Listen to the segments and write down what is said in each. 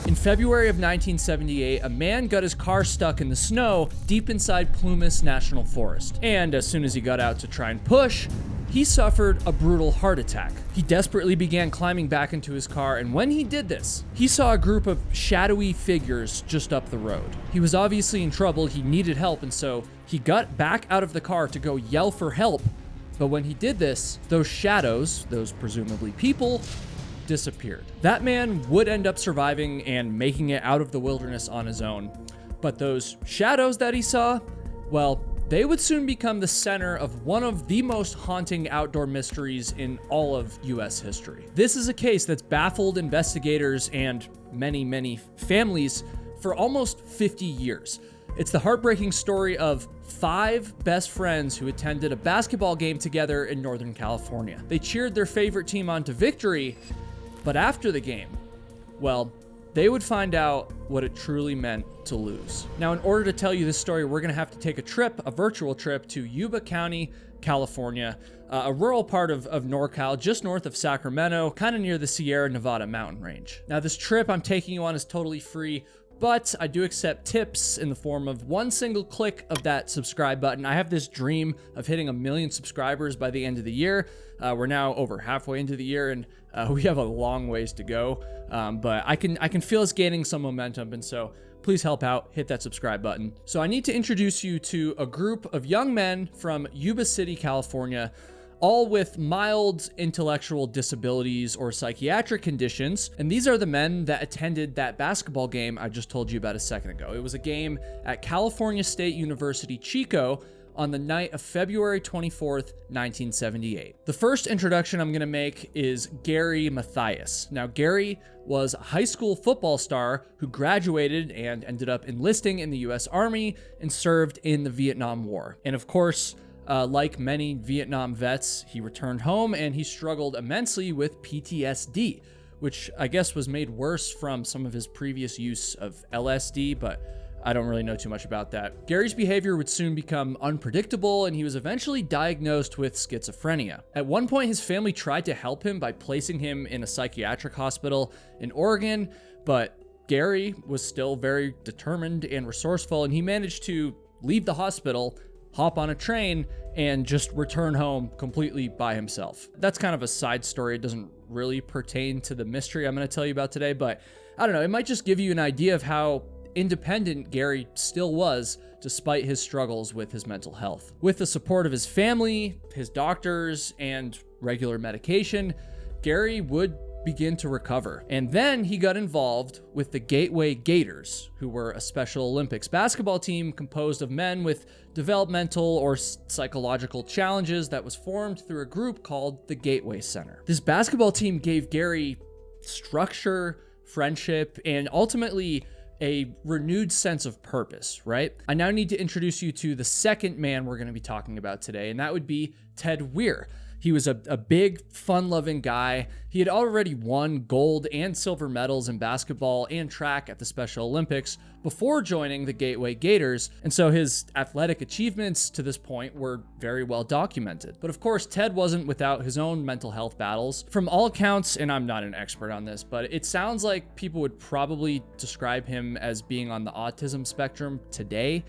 In February of 1978, a man got his car stuck in the snow deep inside Plumas National Forest. And as soon as he got out to try and push, he suffered a brutal heart attack. He desperately began climbing back into his car, and when he did this, he saw a group of shadowy figures just up the road. He was obviously in trouble, he needed help, and so he got back out of the car to go yell for help. But when he did this, those shadows, those presumably people, disappeared. That man would end up surviving and making it out of the wilderness on his own. But those shadows that he saw, well, they would soon become the center of one of the most haunting outdoor mysteries in all of US history. This is a case that's baffled investigators and many families for almost 50 years. It's the heartbreaking story of 5 best friends who attended a basketball game together in Northern California. They cheered their favorite team on to victory, but after the game, well, they would find out what it truly meant to lose. Now, in order to tell you this story, we're gonna have to take a virtual trip to Yuba County, California, a rural part of NorCal, just north of Sacramento, kind of near the Sierra Nevada mountain range. Now, this trip I'm taking you on is totally free, but I do accept tips in the form of one single click of that subscribe button. I have this dream of hitting 1 million subscribers by the end of the year. We're now over halfway into the year, and we have a long ways to go. But I can feel us gaining some momentum, and so please help out, hit that subscribe button. So I need to introduce you to a group of young men from Yuba City, California, all with mild intellectual disabilities or psychiatric conditions. And these are the men that attended that basketball game I just told you about a second ago. It was a game at California State University, Chico, on the night of February 24th, 1978. The first introduction I'm gonna make is Gary Mathias. Now, Gary was a high school football star who graduated and ended up enlisting in the US Army and served in the Vietnam War. And of course, like many Vietnam vets, he returned home and he struggled immensely with PTSD, which I guess was made worse from some of his previous use of LSD, but I don't really know too much about that. Gary's behavior would soon become unpredictable, and he was eventually diagnosed with schizophrenia. At one point, his family tried to help him by placing him in a psychiatric hospital in Oregon, but Gary was still very determined and resourceful, and he managed to leave the hospital, hop on a train, and just return home completely by himself. That's kind of a side story. It doesn't really pertain to the mystery I'm going to tell you about today, but I don't know, it might just give you an idea of how independent Gary still was despite his struggles with his mental health. With the support of his family, his doctors, and regular medication, Gary would begin to recover. And then he got involved with the Gateway Gators, who were a Special Olympics basketball team composed of men with developmental or psychological challenges that was formed through a group called the Gateway Center. This basketball team gave Gary structure, friendship, and ultimately a renewed sense of purpose, right? I now need to introduce you to the second man we're going to be talking about today, and that would be Ted Weir. He was a big, fun-loving guy. He had already won gold and silver medals in basketball and track at the Special Olympics before joining the Gateway Gators, and so his athletic achievements to this point were very well documented. But of course, Ted wasn't without his own mental health battles. From all accounts, and I'm not an expert on this, but it sounds like people would probably describe him as being on the autism spectrum today.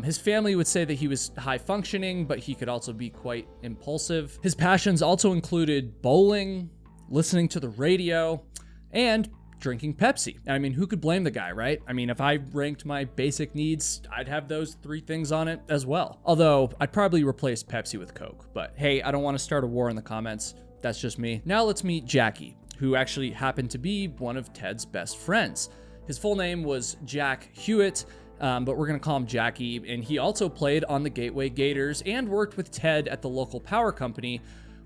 His family would say that he was high functioning, but he could also be quite impulsive. His passions also included bowling, listening to the radio, and drinking Pepsi. I mean, who could blame the guy, right? I mean, if I ranked my basic needs, I'd have those 3 things on it as well. Although, I'd probably replace Pepsi with Coke. But hey, I don't want to start a war in the comments. That's just me. Now let's meet Jackie, who actually happened to be one of Ted's best friends. His full name was Jack Hewitt, but we're going to call him Jackie, and he also played on the Gateway Gators and worked with Ted at the local power company,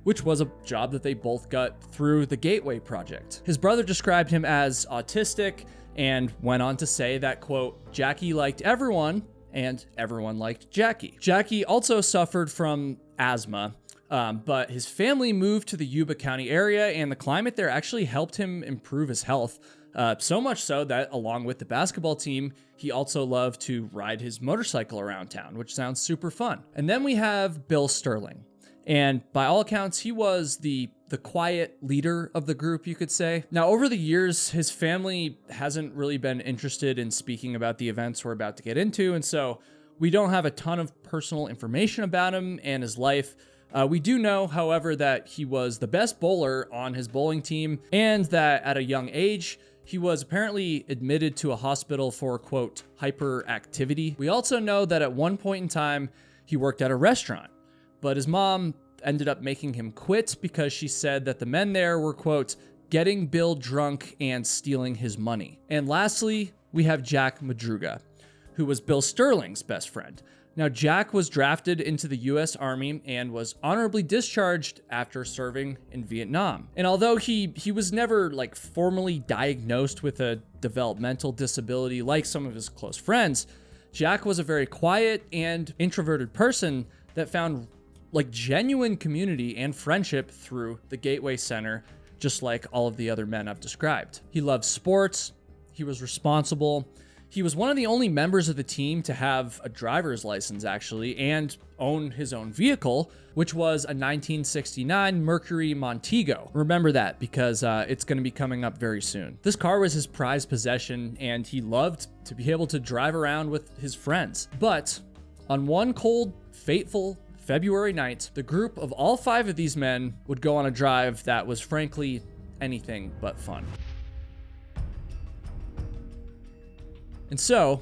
which was a job that they both got through the Gateway Project. His brother described him as autistic and went on to say that, quote, Jackie liked everyone and everyone liked Jackie. Jackie also suffered from asthma, but his family moved to the Yuba County area, and the climate there actually helped him improve his health. So much so that, along with the basketball team, he also loved to ride his motorcycle around town, which sounds super fun. And then we have Bill Sterling. And by all accounts, he was the quiet leader of the group, you could say. Now, over the years, his family hasn't really been interested in speaking about the events we're about to get into, and so we don't have a ton of personal information about him and his life. We do know, however, that he was the best bowler on his bowling team, and that at a young age, he was apparently admitted to a hospital for, quote, hyperactivity. We also know that at one point in time, he worked at a restaurant, but his mom ended up making him quit because she said that the men there were, quote, getting Bill drunk and stealing his money. And lastly, we have Jack Madruga, who was Bill Sterling's best friend. Now, Jack was drafted into the U.S. Army and was honorably discharged after serving in Vietnam. And although he was never like formally diagnosed with a developmental disability like some of his close friends, Jack was a very quiet and introverted person that found like genuine community and friendship through the Gateway Center, just like all of the other men I've described. He loved sports. He was responsible. He was one of the only members of the team to have a driver's license, actually, and own his own vehicle, which was a 1969 Mercury Montego. Remember that because it's going to be coming up very soon. This car was his prized possession, and he loved to be able to drive around with his friends. But on one cold, fateful February night, the group of all 5 of these men would go on a drive that was frankly anything but fun. And so,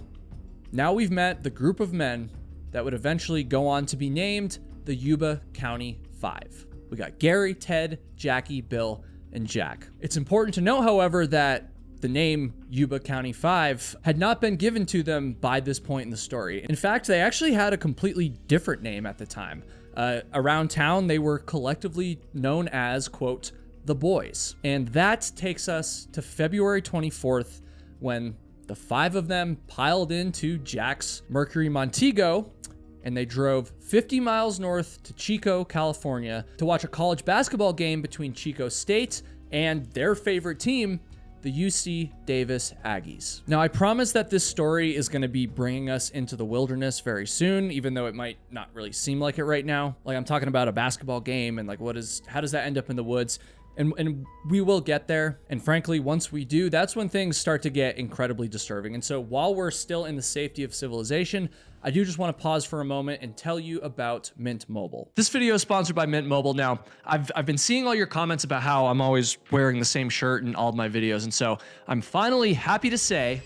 now we've met the group of men that would eventually go on to be named the Yuba County 5. We got Gary, Ted, Jackie, Bill, and Jack. It's important to note, however, that the name Yuba County 5 had not been given to them by this point in the story. In fact, they actually had a completely different name at the time. Around town, they were collectively known as, quote, the Boys. And that takes us to February 24th, when the 5 of them piled into Jack's Mercury Montego, and they drove 50 miles north to Chico, California, to watch a college basketball game between Chico State and their favorite team, the UC Davis Aggies. Now, I promise that this story is going to be bringing us into the wilderness very soon, even though it might not really seem like it right now. Like, I'm talking about a basketball game, and like, how does that end up in the woods? And we will get there. And frankly, once we do, that's when things start to get incredibly disturbing. And so while we're still in the safety of civilization, I do just want to pause for a moment and tell you about Mint Mobile. This video is sponsored by Mint Mobile. Now, I've been seeing all your comments about how I'm always wearing the same shirt in all of my videos. And so I'm finally happy to say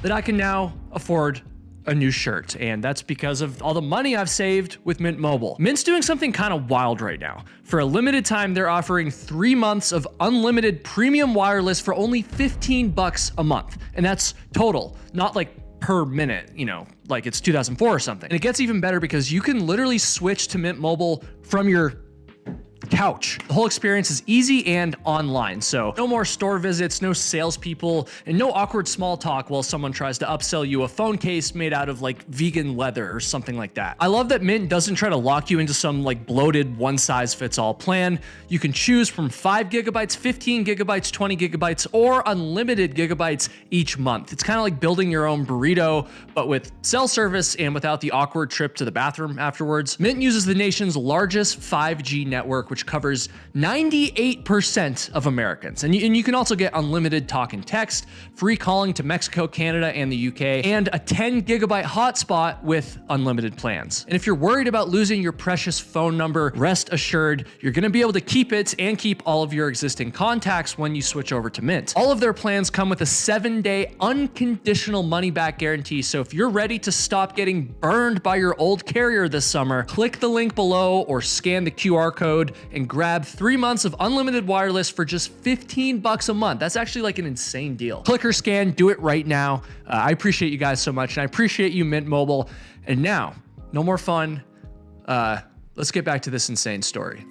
that I can now afford a new shirt, and that's because of all the money I've saved with Mint Mobile. Mint's doing something kind of wild right now. For a limited time, they're offering 3 months of unlimited premium wireless for only $15 a month, and that's total, not like per minute, you know, like it's 2004 or something. And it gets even better because you can literally switch to Mint Mobile from your couch. The whole experience is easy and online, so no more store visits, no salespeople, and no awkward small talk while someone tries to upsell you a phone case made out of like vegan leather or something like that. I love that Mint doesn't try to lock you into some like bloated one-size-fits-all plan. You can choose from 5 gigabytes, 15 gigabytes, 20 gigabytes, or unlimited gigabytes each month. It's kind of like building your own burrito, but with cell service and without the awkward trip to the bathroom afterwards. Mint uses the nation's largest 5G network, which covers 98% of Americans. And you can also get unlimited talk and text, free calling to Mexico, Canada, and the UK, and a 10 gigabyte hotspot with unlimited plans. And if you're worried about losing your precious phone number, rest assured, you're gonna be able to keep it and keep all of your existing contacts when you switch over to Mint. All of their plans come with a 7-day unconditional money-back guarantee, so if you're ready to stop getting burned by your old carrier this summer, click the link below or scan the QR code and grab 3 months of unlimited wireless for just $15 a month. That's actually like an insane deal. Click or scan, do it right now. I appreciate you guys so much, and I appreciate you, Mint Mobile. And now, no more fun. Let's get back to this insane story.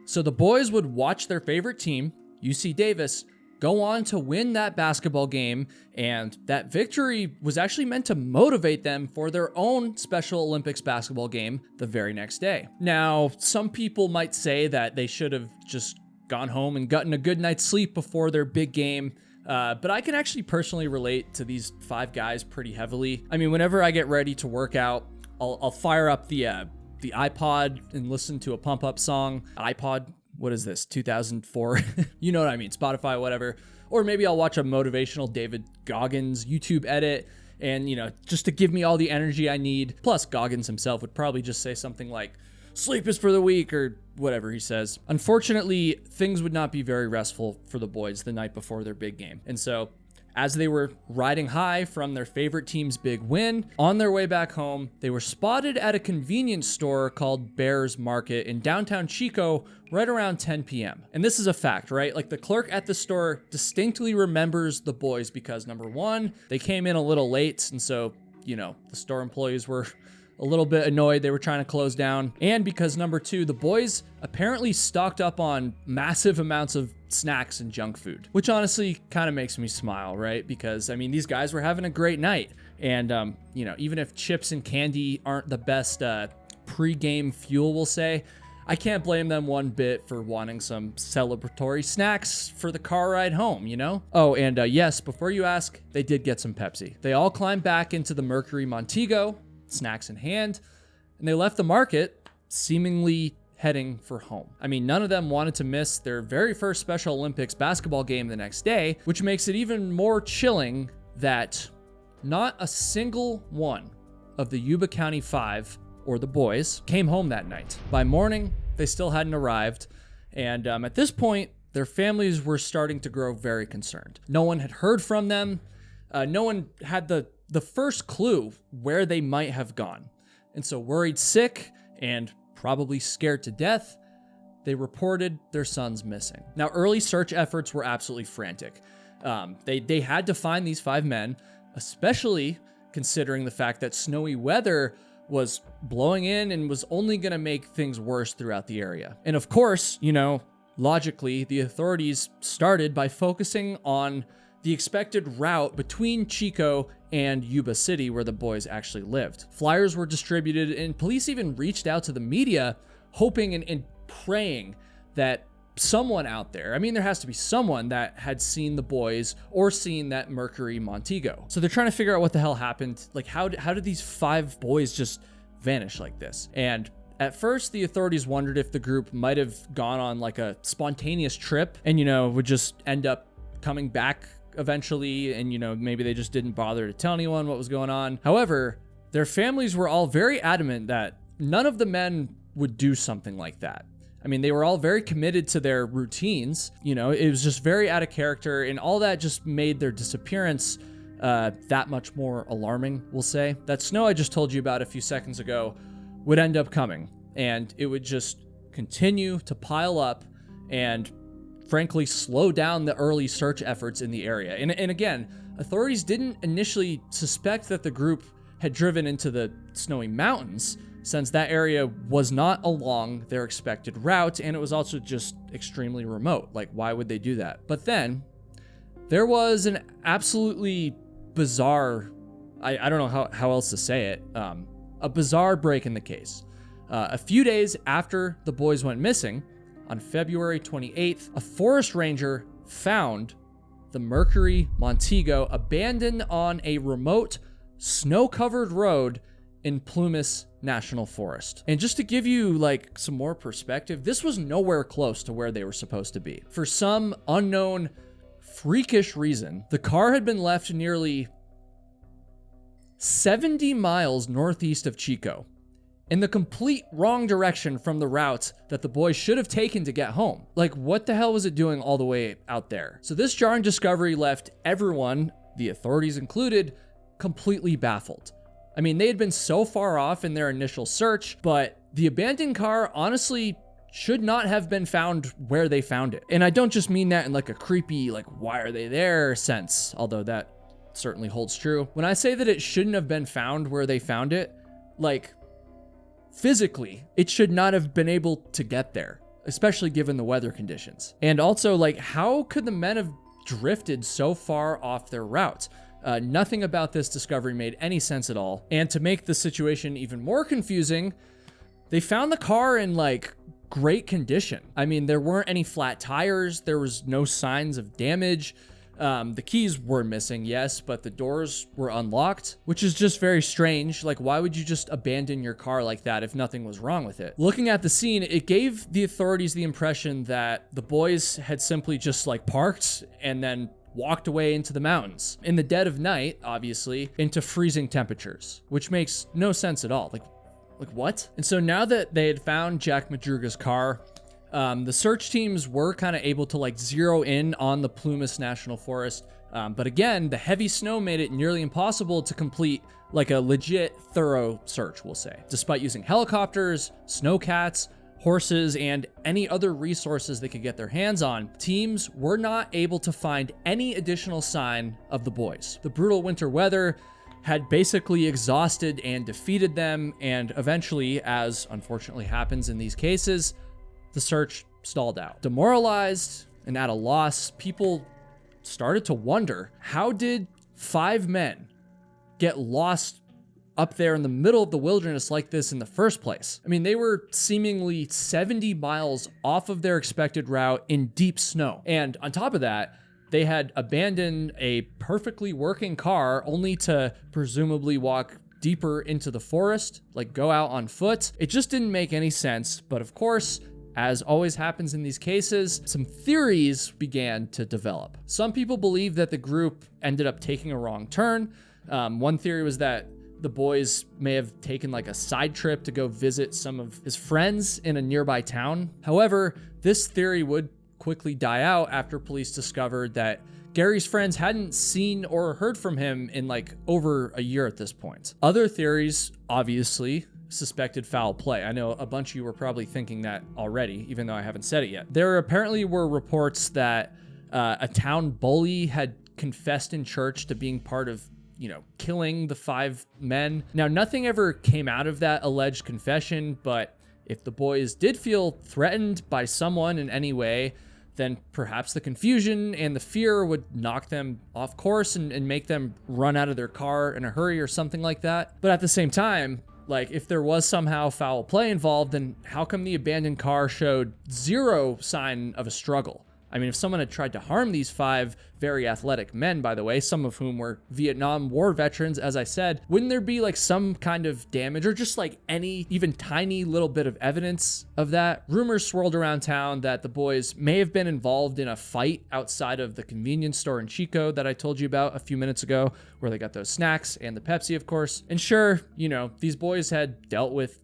So the boys would watch their favorite team, UC Davis, go on to win that basketball game, and that victory was actually meant to motivate them for their own Special Olympics basketball game the very next day. Now, some people might say that they should have just gone home and gotten a good night's sleep before their big game, but I can actually personally relate to these 5 guys pretty heavily. I mean, whenever I get ready to work out, I'll fire up the the iPod and listen to a pump up song. iPod, what is this, 2004? You know what I mean, Spotify, whatever. Or maybe I'll watch a motivational David Goggins YouTube edit and, you know, just to give me all the energy I need. Plus, Goggins himself would probably just say something like, sleep is for the weak, or whatever he says. Unfortunately, things would not be very restful for the boys the night before their big game. And so, as they were riding high from their favorite team's big win, on their way back home, they were spotted at a convenience store called Bears Market in downtown Chico right around 10 p.m. And this is a fact, right? Like, the clerk at the store distinctly remembers the boys because, number one, they came in a little late, and so, you know, the store employees were a little bit annoyed. They were trying to close down. And because, number two, the boys apparently stocked up on massive amounts of snacks and junk food, which honestly kind of makes me smile, right? Because, I mean, these guys were having a great night. And, you know, even if chips and candy aren't the best pre-game fuel, we'll say, I can't blame them one bit for wanting some celebratory snacks for the car ride home, you know? Oh, and yes, before you ask, they did get some Pepsi. They all climbed back into the Mercury Montego, snacks in hand, and they left the market seemingly heading for home. I mean, none of them wanted to miss their very first Special Olympics basketball game the next day, which makes it even more chilling that not a single one of the Yuba County Five, or the boys, came home that night. By morning, they still hadn't arrived, and at this point, their families were starting to grow very concerned. No one had heard from them. No one had the first clue where they might have gone. And so, worried sick and probably scared to death, they reported their sons missing. Now, early search efforts were absolutely frantic. They had to find these five men, especially considering the fact that snowy weather was blowing in and was only going to make things worse throughout the area. And of course, you know, logically, the authorities started by focusing on the expected route between Chico and Yuba City, where the boys actually lived. Flyers were distributed, and police even reached out to the media, hoping and praying that someone out there, I mean, there has to be someone that had seen the boys or seen that Mercury Montego. So they're trying to figure out what the hell happened. Like, how did these five boys just vanish like this? And at first, the authorities wondered if the group might have gone on like a spontaneous trip and, you know, would just end up coming back eventually, and, you know, maybe they just didn't bother to tell anyone what was going on. However, their families were all very adamant that none of the men would do something like that. I mean, they were all very committed to their routines. You know, it was just very out of character, and all that just made their disappearance that much more alarming, we'll say. That snow I just told you about a few seconds ago would end up coming, and it would just continue to pile up and frankly slow down the early search efforts in the area. And again, authorities didn't initially suspect that the group had driven into the snowy mountains, since that area was not along their expected route, and it was also just extremely remote. Like, why would they do that? But then there was an absolutely bizarre, I don't know how else to say it, a bizarre break in the case. A few days after the boys went missing, on February 28th, a forest ranger found the Mercury Montego abandoned on a remote, snow-covered road in Plumas National Forest. And just to give you like some more perspective, this was nowhere close to where they were supposed to be. For some unknown, freakish reason, the car had been left nearly 70 miles northeast of Chico, in the complete wrong direction from the route that the boys should have taken to get home. Like, what the hell was it doing all the way out there? So this jarring discovery left everyone, the authorities included, completely baffled. I mean, they had been so far off in their initial search, but the abandoned car honestly should not have been found where they found it. And I don't just mean that in like a creepy, like, why are they there sense, although that certainly holds true. When I say that it shouldn't have been found where they found it, like, physically, it should not have been able to get there, especially given the weather conditions. And also, like, how could the men have drifted so far off their route? Nothing about this discovery made any sense at all. And to make the situation even more confusing, they found the car in like great condition. I mean, there weren't any flat tires. There was no signs of damage. The keys were missing, yes, but the doors were unlocked, which is just very strange. Like, why would you just abandon your car like that if nothing was wrong with it? Looking at the scene, it gave the authorities the impression that the boys had simply just like parked and then walked away into the mountains in the dead of night, obviously, into freezing temperatures, which makes no sense at all. Like what? And so now that they had found Jack Madruga's car, the search teams were kind of able to like zero in on the Plumas National Forest. But again, the heavy snow made it nearly impossible to complete like a legit thorough search, we'll say. Despite using helicopters, snowcats, horses, and any other resources they could get their hands on, teams were not able to find any additional sign of the boys. The brutal winter weather had basically exhausted and defeated them, and eventually, as unfortunately happens in these cases, the search stalled out. Demoralized and at a loss, people started to wonder, how did 5 men get lost up there in the middle of the wilderness like this in the first place? I mean, they were seemingly 70 miles off of their expected route in deep snow. And on top of that, they had abandoned a perfectly working car only to presumably walk deeper into the forest, like go out on foot. It just didn't make any sense. But of course, as always happens in these cases, some theories began to develop. Some people believe that the group ended up taking a wrong turn. One theory was that the boys may have taken like a side trip to go visit some of his friends in a nearby town. However, this theory would quickly die out after police discovered that Gary's friends hadn't seen or heard from him in like over a year at this point. Other theories, obviously, suspected foul play. I know a bunch of you were probably thinking that already, even though I haven't said it yet. There apparently were reports that a town bully had confessed in church to being part of killing the 5 men. Now, nothing ever came out of that alleged confession, but if the boys did feel threatened by someone in any way, then perhaps the confusion and the fear would knock them off course and make them run out of their car in a hurry or something like that. But at the same time, like, if there was somehow foul play involved, then how come the abandoned car showed zero sign of a struggle? I mean, if someone had tried to harm these 5 very athletic men, by the way, some of whom were Vietnam War veterans, as I said, wouldn't there be like some kind of damage or just like any even tiny little bit of evidence of that? Rumors swirled around town that the boys may have been involved in a fight outside of the convenience store in Chico that I told you about a few minutes ago, where they got those snacks and the Pepsi, of course. And sure, these boys had dealt with,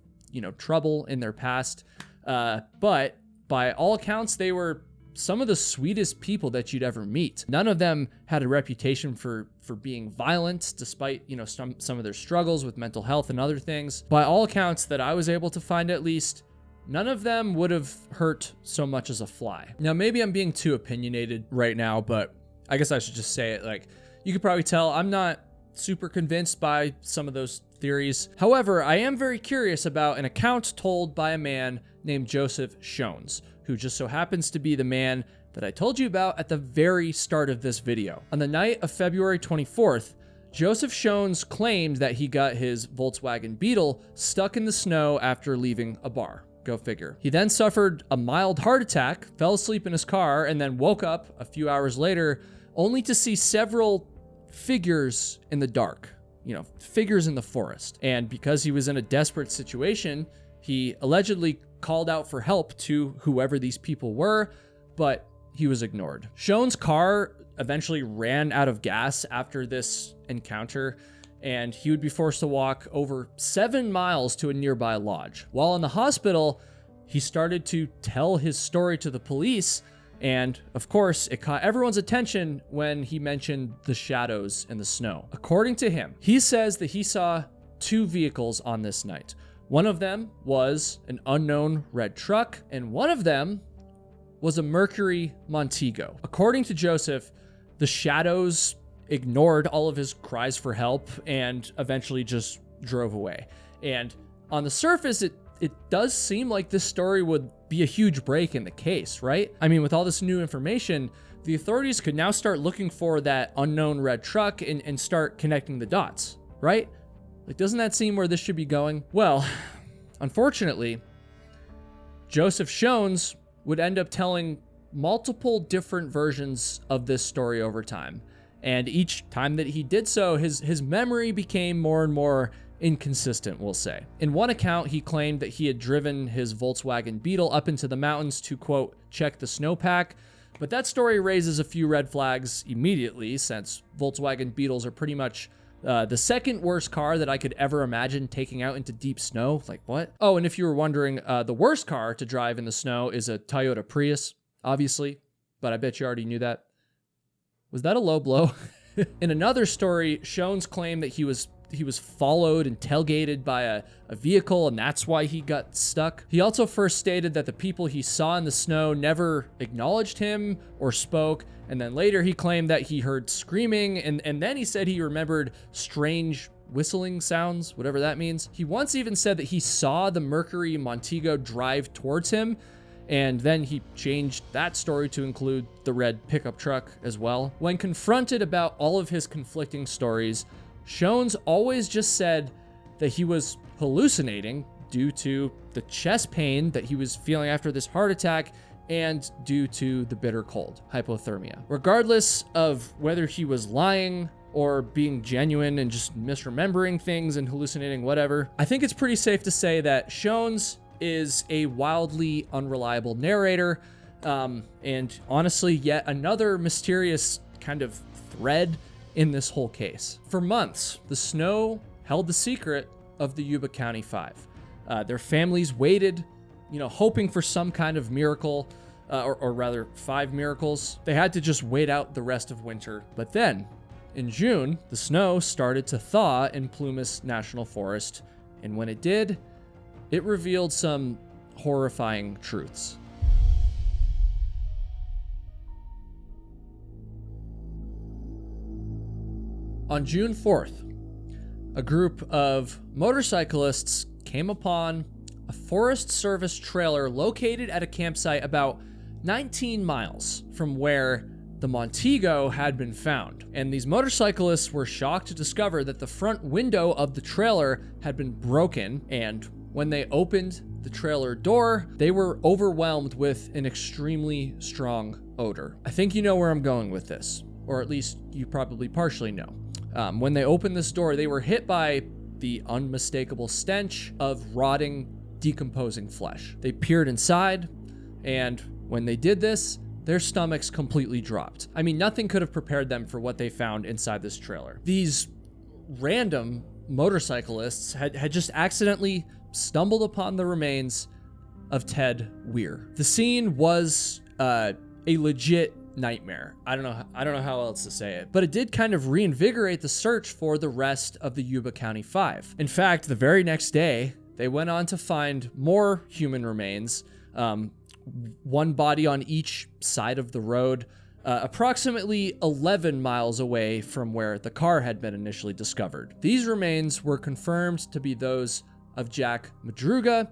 trouble in their past, but by all accounts, they were some of the sweetest people that you'd ever meet. None of them had a reputation for being violent, despite, some of their struggles with mental health and other things. By all accounts that I was able to find, at least, none of them would have hurt so much as a fly. Now, maybe I'm being too opinionated right now, but I guess I should just say it. Like, you could probably tell I'm not super convinced by some of those theories. However, I am very curious about an account told by a man named Joseph Shones, who just so happens to be the man that I told you about at the very start of this video. On the night of February 24th, Joseph Shones claimed that he got his Volkswagen Beetle stuck in the snow after leaving a bar. Go figure. He then suffered a mild heart attack, fell asleep in his car, and then woke up a few hours later only to see several figures in the dark, figures in the forest. And because he was in a desperate situation, he allegedly called out for help to whoever these people were, but he was ignored. Shones' car eventually ran out of gas after this encounter, and he would be forced to walk over 7 miles to a nearby lodge. While in the hospital, he started to tell his story to the police, and of course, it caught everyone's attention when he mentioned the shadows in the snow. According to him, he says that he saw 2 vehicles on this night. One of them was an unknown red truck, and one of them was a Mercury Montego. According to Joseph, the shadows ignored all of his cries for help and eventually just drove away. And on the surface, it does seem like this story would be a huge break in the case, right? I mean, with all this new information, the authorities could now start looking for that unknown red truck and start connecting the dots, right? Like, doesn't that seem where this should be going? Well, unfortunately, Joseph Shones would end up telling multiple different versions of this story over time. And each time that he did so, his memory became more and more inconsistent, we'll say. In one account, he claimed that he had driven his Volkswagen Beetle up into the mountains to, quote, check the snowpack. But that story raises a few red flags immediately, since Volkswagen Beetles are pretty much the second worst car that I could ever imagine taking out into deep snow. Like, what? Oh, and if you were wondering, the worst car to drive in the snow is a Toyota Prius, obviously, but I bet you already knew that. Was that a low blow? In another story, Shones claimed that he was followed and tailgated by a vehicle, and that's why he got stuck. He also first stated that the people he saw in the snow never acknowledged him or spoke, and then later he claimed that he heard screaming, and then he said he remembered strange whistling sounds, whatever that means. He once even said that he saw the Mercury Montego drive towards him, and then he changed that story to include the red pickup truck as well. When confronted about all of his conflicting stories, Shones always just said that he was hallucinating due to the chest pain that he was feeling after this heart attack and due to the bitter cold, hypothermia. Regardless of whether he was lying or being genuine and just misremembering things and hallucinating whatever, I think it's pretty safe to say that Shones is a wildly unreliable narrator, and honestly, yet another mysterious kind of thread in this whole case. For months, the snow held the secret of the Yuba County Five. Their families waited, hoping for some kind of miracle, or rather 5 miracles. They had to just wait out the rest of winter. But then, in June, the snow started to thaw in Plumas National Forest, and when it did, it revealed some horrifying truths. On June 4th, a group of motorcyclists came upon a Forest Service trailer located at a campsite about 19 miles from where the Montego had been found. And these motorcyclists were shocked to discover that the front window of the trailer had been broken, and when they opened the trailer door, they were overwhelmed with an extremely strong odor. I think you know where I'm going with this, or at least you probably partially know. When they opened this door, they were hit by the unmistakable stench of rotting, decomposing flesh. They peered inside, and when they did this, their stomachs completely dropped. I mean, nothing could have prepared them for what they found inside this trailer. These random motorcyclists had just accidentally stumbled upon the remains of Ted Weir. The scene was a legit nightmare. I don't know how else to say it, but it did kind of reinvigorate the search for the rest of the Yuba County Five. In fact, the very next day, they went on to find more human remains, one body on each side of the road, approximately 11 miles away from where the car had been initially discovered. These remains were confirmed to be those of Jack Madruga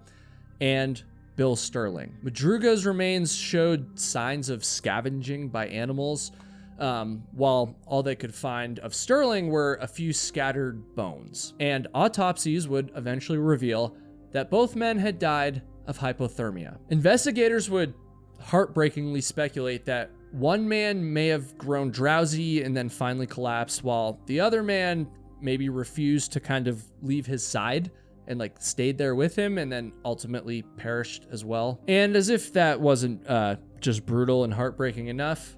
and Bill Sterling. Madruga's remains showed signs of scavenging by animals, while all they could find of Sterling were a few scattered bones. And autopsies would eventually reveal that both men had died of hypothermia. Investigators would heartbreakingly speculate that one man may have grown drowsy and then finally collapsed, while the other man maybe refused to kind of leave his side and stayed there with him and then ultimately perished as well. And as if that wasn't just brutal and heartbreaking enough,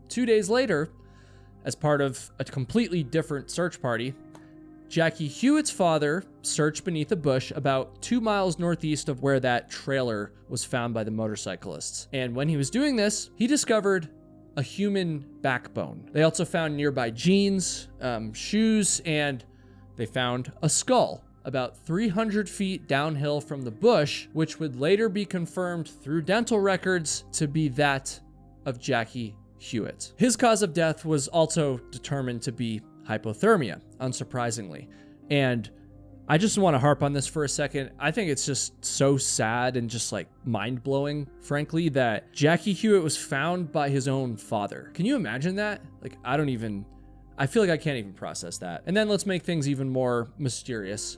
2 days later, as part of a completely different search party, Jackie Hewitt's father searched beneath a bush about 2 miles northeast of where that trailer was found by the motorcyclists. And when he was doing this, he discovered a human backbone. They also found nearby jeans, shoes, and they found a skull about 300 feet downhill from the bush, which would later be confirmed through dental records to be that of Jackie Hewitt. His cause of death was also determined to be hypothermia, unsurprisingly. And I just want to harp on this for a second. I think it's just so sad and just mind-blowing, frankly, that Jackie Hewitt was found by his own father. Can you imagine that? I feel like I can't even process that. And then let's make things even more mysterious.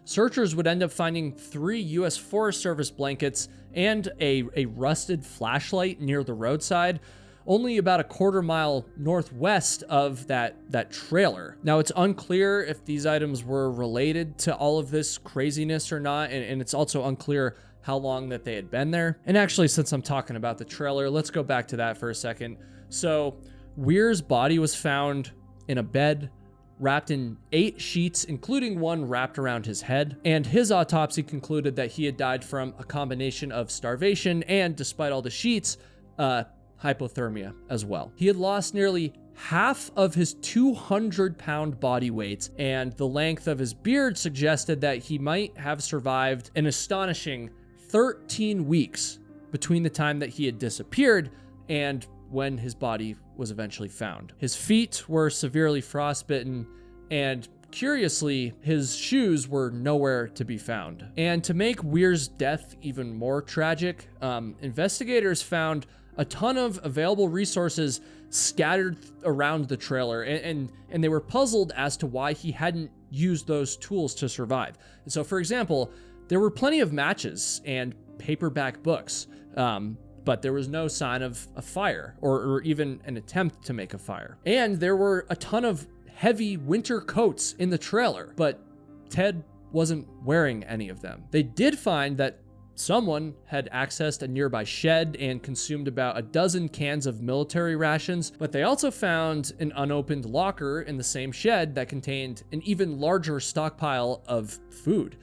searchers would end up finding 3 U.S. Forest Service blankets and a rusted flashlight near the roadside, only about a quarter-mile northwest of that trailer. Now, it's unclear if these items were related to all of this craziness or not, and it's also unclear how long that they had been there. And actually, since I'm talking about the trailer, let's go back to that for a second. So, Weir's body was found in a bed, wrapped in 8 sheets, including one wrapped around his head. And his autopsy concluded that he had died from a combination of starvation and, despite all the sheets, hypothermia as well. He had lost nearly half of his 200-pound body weight, and the length of his beard suggested that he might have survived an astonishing 13 weeks between the time that he had disappeared and when his body was eventually found. His feet were severely frostbitten, and curiously, his shoes were nowhere to be found. And to make Weir's death even more tragic, investigators found a ton of available resources scattered around the trailer, and they were puzzled as to why he hadn't used those tools to survive. And so, for example, there were plenty of matches and paperback books, but there was no sign of a fire or even an attempt to make a fire. And there were a ton of heavy winter coats in the trailer, but Ted wasn't wearing any of them. They did find that someone had accessed a nearby shed and consumed about a dozen cans of military rations, but they also found an unopened locker in the same shed that contained an even larger stockpile of food,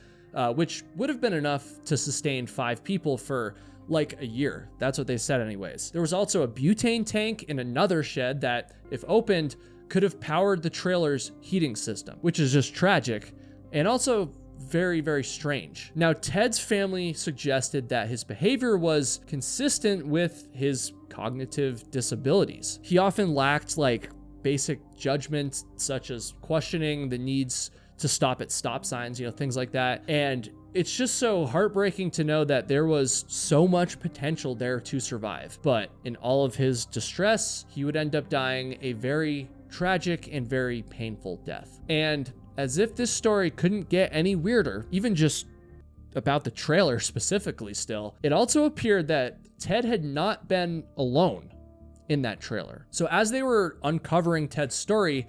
which would have been enough to sustain 5 people for like a year. That's what they said anyways. There was also a butane tank in another shed that, if opened, could have powered the trailer's heating system, which is just tragic and also very, very strange. Now, Ted's family suggested that his behavior was consistent with his cognitive disabilities. He often lacked like basic judgment, such as questioning the needs to stop at stop signs, things like that. And it's just so heartbreaking to know that there was so much potential there to survive. But in all of his distress, he would end up dying a very tragic and very painful death. And as if this story couldn't get any weirder, even just about the trailer specifically still, it also appeared that Ted had not been alone in that trailer. So as they were uncovering Ted's story,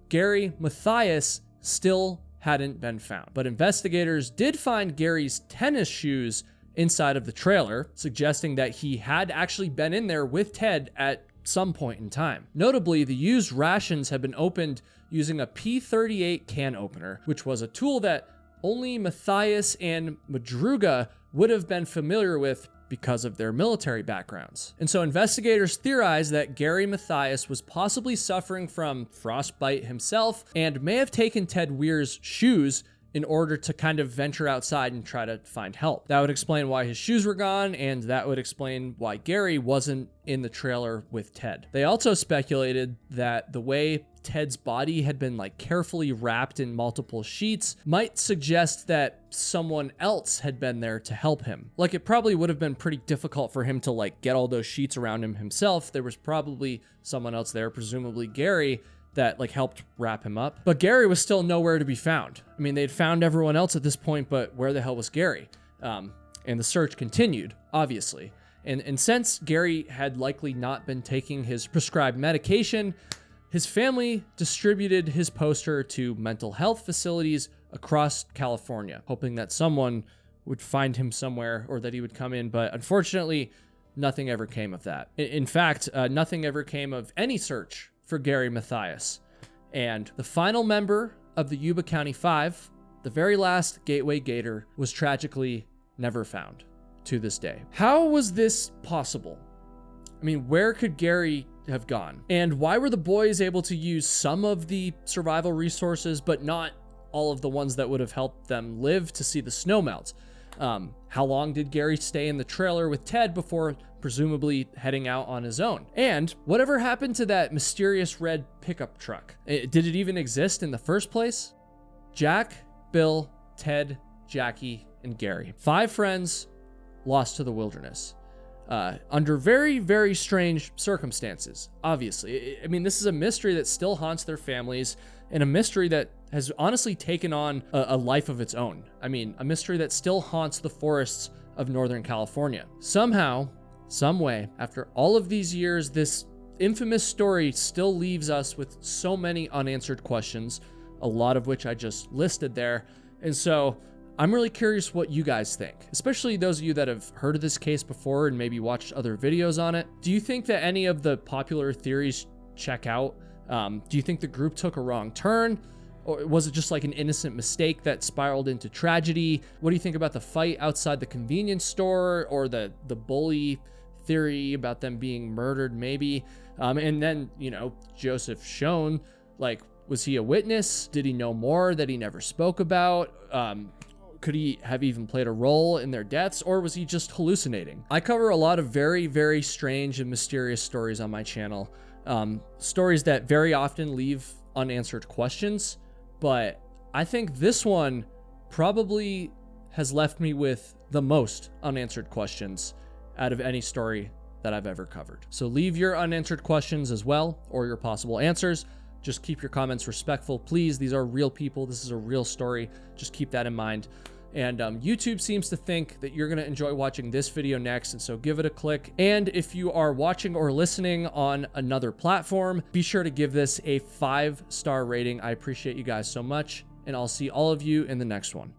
Gary Mathias still hadn't been found. But investigators did find Gary's tennis shoes inside of the trailer, suggesting that he had actually been in there with Ted at some point in time. Notably, the used rations had been opened using a P38 can opener, which was a tool that only Mathias and Madruga would have been familiar with because of their military backgrounds. And so investigators theorized that Gary Mathias was possibly suffering from frostbite himself and may have taken Ted Weir's shoes in order to kind of venture outside and try to find help. That would explain why his shoes were gone, and that would explain why Gary wasn't in the trailer with Ted. They also speculated that the way Ted's body had been like carefully wrapped in multiple sheets might suggest that someone else had been there to help him. Like, it probably would have been pretty difficult for him to like get all those sheets around him himself. There was probably someone else there, presumably Gary, that like helped wrap him up. But Gary was still nowhere to be found. I mean, they'd found everyone else at this point, but where the hell was Gary? And the search continued, obviously. And since Gary had likely not been taking his prescribed medication, his family distributed his poster to mental health facilities across California, hoping that someone would find him somewhere or that he would come in. But unfortunately, nothing ever came of that. In fact, nothing ever came of any search for Gary Mathias. And the final member of the Yuba County 5, the very last Gateway Gator, was tragically never found to this day. How was this possible? I mean, where could Gary have gone? And why were the boys able to use some of the survival resources, but not all of the ones that would have helped them live to see the snow melt? How long did Gary stay in the trailer with Ted before presumably heading out on his own? And whatever happened to that mysterious red pickup truck? Did it even exist in the first place? Jack, Bill, Ted, Jackie, and Gary. 5 friends lost to the wilderness. under very, very strange circumstances, obviously. I mean, this is a mystery that still haunts their families, and a mystery that has honestly taken on a life of its own. I mean, a mystery that still haunts the forests of Northern California. Somehow, some way, after all of these years, this infamous story still leaves us with so many unanswered questions, a lot of which I just listed there. And so I'm really curious what you guys think, especially those of you that have heard of this case before and maybe watched other videos on it. Do you think that any of the popular theories check out? Do you think the group took a wrong turn? Or was it just like an innocent mistake that spiraled into tragedy? What do you think about the fight outside the convenience store, or the bully theory about them being murdered maybe? And then, you know, Joseph Schoen, like, was he a witness? Did he know more that he never spoke about? Could he have even played a role in their deaths, or was he just hallucinating? I cover a lot of very, very strange and mysterious stories on my channel. Stories that very often leave unanswered questions, but I think this one probably has left me with the most unanswered questions out of any story that I've ever covered. So leave your unanswered questions as well, or your possible answers. Just keep your comments respectful, please. These are real people. This is a real story. Just keep that in mind. And YouTube seems to think that you're going to enjoy watching this video next, and so give it a click. And if you are watching or listening on another platform, be sure to give this a 5-star rating. I appreciate you guys so much, and I'll see all of you in the next one.